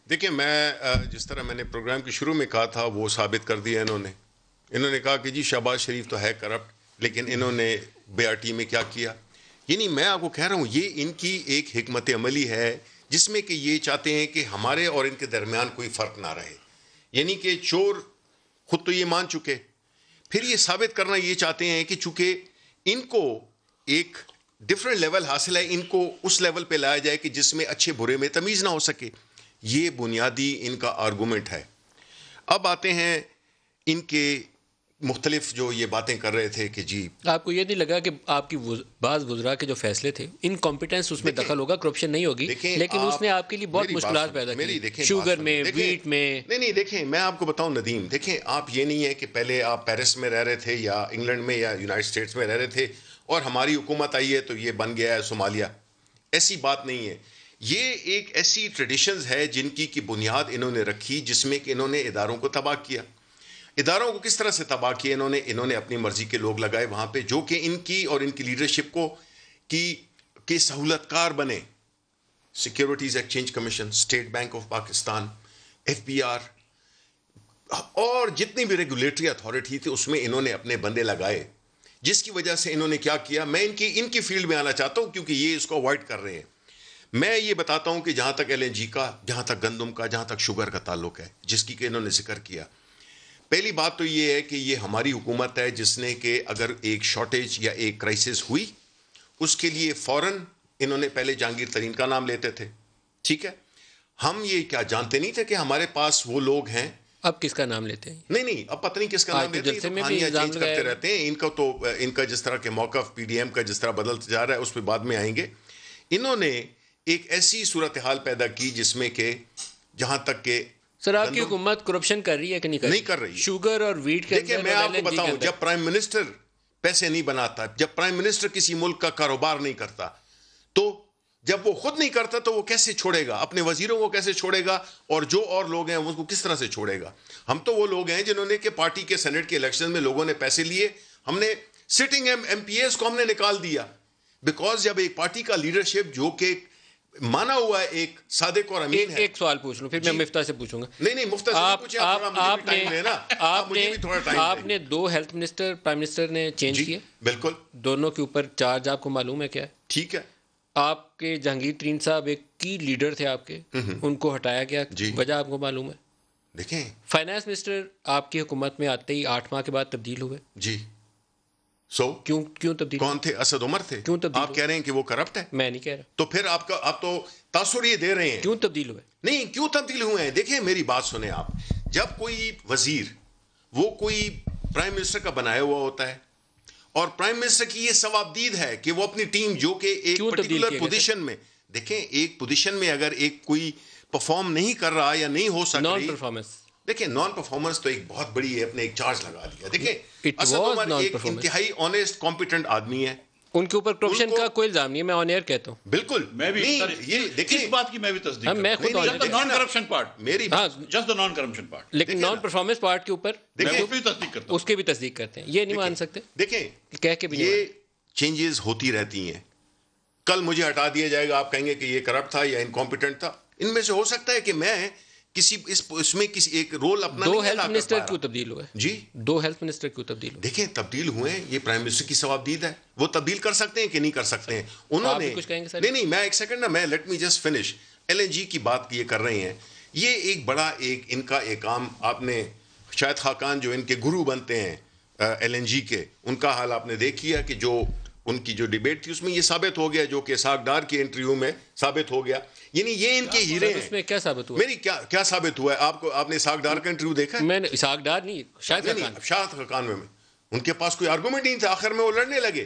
دیکھیں میں جس طرح میں نے پروگرام کے شروع میں کہا تھا وہ ثابت کر دیا انہوں نے کہا کہ جی شہباز شریف تو ہے کرپٹ، لیکن انہوں نے بے آر ٹی میں کیا کیا. یعنی میں آپ کو کہہ رہا ہوں یہ ان کی ایک حکمت عملی ہے جس میں کہ یہ چاہتے ہیں کہ ہمارے اور ان کے درمیان کوئی فرق نہ رہے. یعنی کہ چور خود تو یہ مان چکے، پھر یہ ثابت کرنا یہ چاہتے ہیں کہ چونکہ ان کو ایک ڈفرینٹ لیول حاصل ہے، ان کو اس لیول پہ لایا جائے کہ جس میں اچھے برے میں تمیز نہ ہو سکے. یہ بنیادی ان کا آرگومنٹ ہے. اب آتے ہیں ان کے مختلف جو یہ باتیں کر رہے تھے کہ جی آپ کو یہ نہیں لگا کہ آپ کی بعض وزراء کے جو فیصلے تھے انکمپیٹنس اس میں دخل ہوگا، کرپشن نہیں ہوگی، لیکن اس نے آپ کے لیے بہت مشکلات پیدا کی، شوگر میں، ویٹ میں. نہیں دیکھیں میں آپ کو بتاؤں ندیم، دیکھیں آپ یہ نہیں ہے کہ پہلے آپ پیرس میں رہ رہے تھے یا انگلینڈ میں یا یونائٹڈ اسٹیٹس میں رہ رہے تھے اور ہماری حکومت آئی ہے تو یہ بن گیا ہے صومالیہ. ایسی بات نہیں ہے. یہ ایک ایسی ٹریڈیشنز ہے جن کی بنیاد انہوں نے رکھی جس میں کہ انہوں نے اداروں کو تباہ کیا. اداروں کو کس طرح سے تباہ کیا انہوں نے اپنی مرضی کے لوگ لگائے وہاں پہ جو کہ ان کی اور ان کی لیڈرشپ کو کی سہولت کار بنے. Securities exchange commission, state bank of Pakistan, F B R اور جتنی بھی ریگولیٹری اتھارٹی تھی اس میں انہوں نے اپنے بندے لگائے، جس کی وجہ سے انہوں نے کیا کیا. میں ان کی فیلڈ میں آنا چاہتا ہوں کیونکہ یہ اس کو اوائڈ کر رہے ہیں. میں یہ بتاتا ہوں کہ جہاں تک ایل این جی کا، جہاں تک گندم کا، جہاں تک شوگر کا تعلق ہے جس کی کہ انہوں نے ذکر کیا، پہلی بات تو یہ ہے کہ یہ ہماری حکومت ہے جس نے کہ اگر ایک شارٹیج یا ایک کرائسس ہوئی اس کے لیے فوراً انہوں نے پہلے جہانگیر ترین کا نام لیتے تھے. ٹھیک ہے، ہم یہ کیا جانتے نہیں تھے کہ ہمارے پاس وہ لوگ ہیں. اب کس کا نام لیتے ہیں؟ نہیں اب پتہ نہیں کس کا نام لیتے ہیں، کہانیاں چینج کرتے رہتے ہیں. ان کا جس طرح کے موقف پی ڈی ایم کا جس طرح بدلتا جا رہا ہے اس پہ بعد میں آئیں گے. انہوں نے ایک ایسی صورتحال پیدا کی جس میں کہ جہاں تک کہ سر آپ کی حکومت کرپشن کر رہی ہے کہ نہیں کر رہی؟ شوگر اور ویٹ کے دیکھیں میں آپ کو بتاؤں، جب پرائم منسٹر پیسے نہیں بناتا، جب پرائم منسٹر کسی ملک کا کاروبار نہیں کرتا، تو جب وہ خود نہیں کرتا تو وہ کیسے چھوڑے گا؟ اپنے وزیروں کو کیسے چھوڑے گا؟ اور جو اور لوگ ہیں اس کو کس طرح سے چھوڑے گا؟ ہم تو وہ لوگ ہیں جنہوں نے کہ پارٹی کے سینٹ کے الیکشن میں لوگوں نے پیسے لیے، ہم نے سٹنگ ایم پی ایز کو ہم نے نکال دیا. بیکاز جب ایک پارٹی کا لیڈرشپ جو کہ مانا ہوا ہے ایک صادق اور امین ہے. ایک سوال پوچھ لوں پھر میں مفتاح سے پوچھوں گا. نہیں مفتاح سے پوچھیں، آپ نے 2 ہیلتھ منسٹر پرائم منسٹر نے چینج کیے. بالکل. دونوں کے اوپر چارج آپ کو معلوم ہے کیا ہے؟ ٹھیک ہے. آپ کے جہانگیر ترین صاحب ایک کی لیڈر تھے آپ کے، ان کو ہٹایا گیا، وجہ آپ کو معلوم ہے؟ دیکھیں فائنانس منسٹر آپ کی حکومت میں آتے ہی 8 ماہ کے بعد تبدیل ہوئے. جی کیوں تبدیل؟ کون تھے؟ اسد عمر تھے. کیوں تبدیل؟ آپ کہہ رہے ہیں کہ وہ کرپٹ ہے. میں نہیں کہہ رہا. تو پھر آپ تو تاثر یہ دے رہے ہیں. کیوں تبدیل ہوئے؟ نہیں کیوں تبدیل ہوئے ہیں، دیکھیں میری بات سنیں آپ. جب کوئی وزیر وہ کوئی پرائم منسٹر کا بنایا ہوا ہوتا ہے اور پرائم منسٹر کی یہ ثوابدید ہے کہ وہ اپنی ٹیم جو کہ ایک پرٹیکولر پوزیشن میں، دیکھیں ایک پوزیشن میں اگر ایک کوئی پرفارم نہیں کر رہا یا نہیں ہو سک رہی، نان پرفارمنس، دیکھیں نان پرفارمنس تو ایک بہت بڑی ہے، اپنے ایک چارج لگا دیا. دیکھیں اسد عمر ایک انتہائی آنیسٹ کمپیٹنٹ آدمی ہے، ان کے اوپر کرپشن کا کوئی الزام نہیں ہے، میں آن ایئر کہتا ہوں. بالکل میں بھی یہ دیکھیں اس بات کی میں بھی تصدیق میں خود نان کرپشن پارٹ، میری just the naan corruption part, لیکن نان پرفارمنس پارٹ کے اوپر میں بھی تصدیق کرتا ہوں، اس کی بھی تصدیق کرتے ہیں. یہ نہیں مان سکتے. دیکھیں کہہ کے بھی یہ چینجز ہوتی رہتی ہیں. کل مجھے ہٹا دیا جائے گا، آپ کہیں گے کہ یہ کرپٹ تھا یا انکمپیٹنٹ تھا. ان میں سے ہو سکتا ہے کہ میں اس میں کسی ایک رول اپنا. 2 ہیلتھ منسٹر کیوں تبدیل ہوئے؟ جی 2 ہیلتھ منسٹر کیوں تبدیل ہوئے؟ دیکھیں تبدیل ہوئے ہیں، یہ پرائم منسٹر کی ثوابدید ہے. وہ تبدیل کر سکتے ہیں کہ نہیں کر سکتے ہیں. انہوں نے کچھ کہیں گے سر؟ نہیں میں ایک سیکنڈ نا، میں let me just finish. L N G کی بات یہ کر رہے ہیں، یہ ایک بڑا ایک ان کا ایک کام. آپ نے شاہد خاقان جو ان کے گرو بنتے ہیں ایل این جی کے، ان کا حال آپ نے دیکھ لیا کہ جو ان کی جو ڈیبیٹ تھی اس میں یہ ثابت ہو گیا، جو کہ اسحاق ڈار کی انٹرویو میں ثابت ہو گیا. یعنی یہ ان کے ہیرے ہیں. اس میں کیا ثابت ہوا؟ میری کیا ثابت ہوا ہے؟ آپ نے اسحاق ڈار کا انٹرویو دیکھا ہے؟ میں نے اسحاق ڈار نہیں، شاہد خاقان میں ان کے پاس کوئی آرگومنٹ نہیں تھا، آخر میں وہ لڑنے لگے.